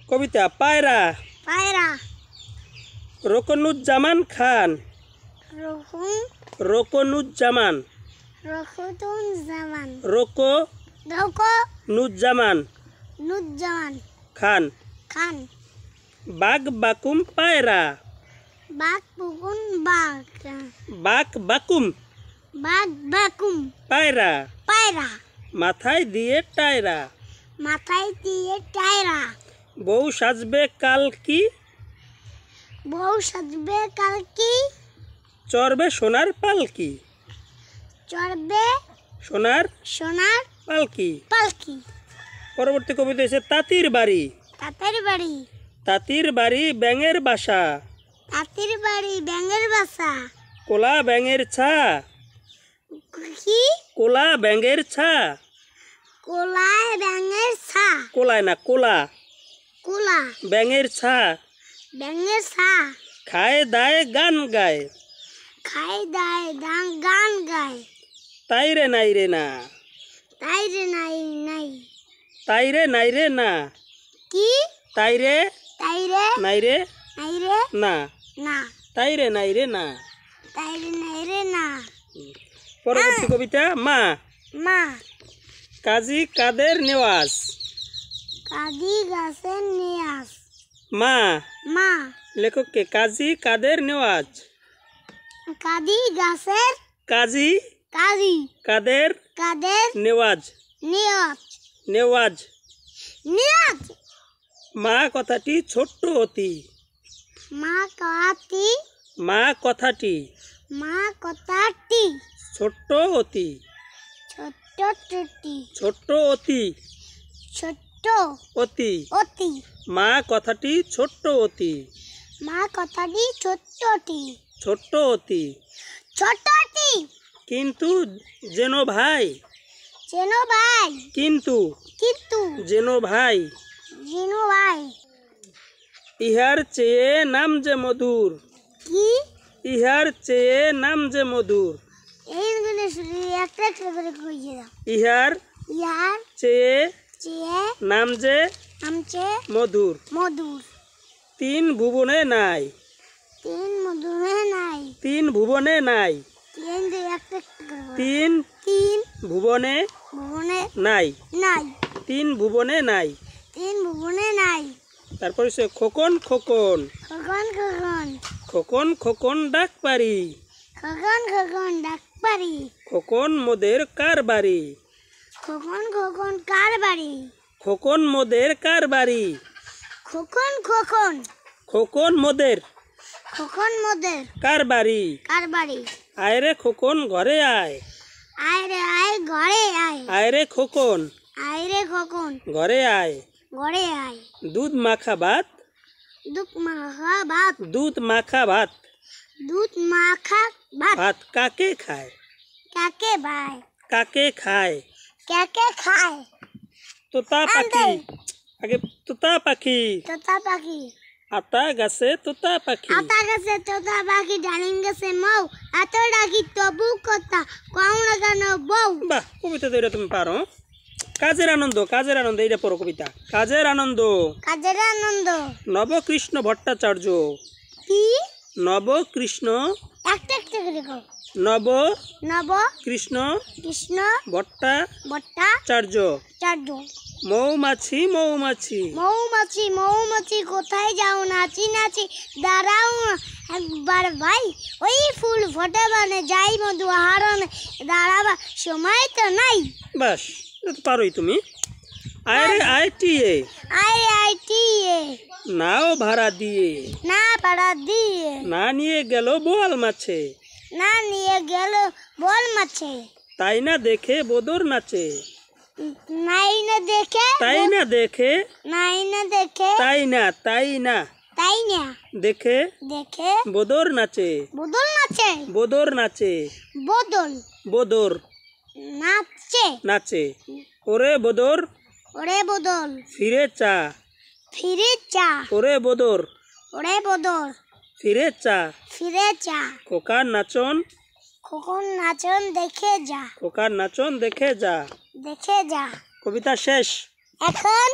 কবিতা পায়রা। পায়রা। রোকনুজ্জামান খান। রোকনুজ্জামান। রোকনুজ্জামান। রোকনুজ্জামান খান। খান। বাঘ বাকুম পায়রা। বাঘ বুকুন বাঘ। বাঘ বাকুম পায়রা। পায়রা। মাথায় দিয়ে টায়রা। মাথায় দিয়ে টায়রা। বউ সাজবে কাল কি। বউ সাজবে কাল কি। চড়বে সোনার পালকি। চড়বে সোনার পালকি। পালকি। পরবর্তী কবিতা হচ্ছে তাঁতির বাড়ি। তাঁতের বাড়ি। তাঁতির বাড়ি ব্যাঙের বাসা। তাঁতির বাড়ি ব্যাঙের বাসা। কোলা ব্যাঙের ছা। কি। কোলা ব্যাঙের ছা। কোলায় ব্যাঙের ছা। কোলায় না কোলা। কোলা ব্যাঙের ছা। ব্যাঙের ছা। খায় দায় গান গায়। খায় দায় গান গায়। তাই রে নাই রে না। তাই রে নাই। তাই রে নাই রে না। কি। তাই রে নাই রে না। না। তাই রে নাই রে না। তাই রে নাই রে না। পরবর্তী কবিতা মা। মা। কাজী কাদের নেওয়াজ। কাজী গাছের নিয়াজ। মা। মা। লেখককে কাজী কাদের নেওয়াজ। কাজী গাছের। কাজী কাদের নেওয়াজ। নেওয়াজ। মা কথাটি ছোট্ট অতি। মা কথাটি ছোট্ট অতি। ছোট্ট অতি। মা কথাটি ছোট্ট অতি। মা কথাটি ছোট্ট অতি। কিন্তু যেন ভাই। কিন্তু যেন ভাই। ইহার চেয়ে নাম যে মধুর। কি। ইহার চেয়ে নাম যে মধুর। ইহার চেয়ে নাম যে মধুর। তিন ভুবনে নাই। তিন ভুবনে নাই। তিন ভুবনে নাই। তিন ভুবনে নাই। তারপর সে খোকন খোকন। খোকন খোকন ডাক পারি। খোকন মোদের কার বাড়ি। খোকন মোদের কার বাড়ি। খোকন মোদের কার বাড়ি। আয় রে খোকন ঘরে আয়। আয় রে খোকন ঘরে আয়। দুধ মাখা ভাত। ভাত কাকে খায়। কাকে খায়। তোতা পাখি। আগে তোতা পাখি। আতা গাছে তোতা পাখি। ডালিম গাছে মৌ। এত ডাকি তবু কথা কও না কেন বউ। বাহ, কবিতা তো এটা তুমি পারো। কাজের আনন্দ এটা পড়ো কবিতা। কাজের আনন্দ। নবকৃষ্ণ ভট্টাচার্য। কি। নবকৃষ্ণ ভট্টাচার্য। মৌমাছি কোথায় যাও নাচি দাঁড়াও একবার ভাই। ওই ফুল ফোটে মানে যাই মধু হারণে দাঁড়াবা সময় তো নাই। বাস, পারোই তুমি। আইটিএ নাও ভাড়া দিয়ে। না নিয়ে গেল বোয়াল মাছে। তাই না দেখে বোদর নাচে। তাই না দেখে বোদর নাচে। বোদর নাচে। ওরে বোদর ফিরে চা। ওরে বোদর ফিরে চা। খোকার নাচন দেখে যা। কবিতা শেষ। এখন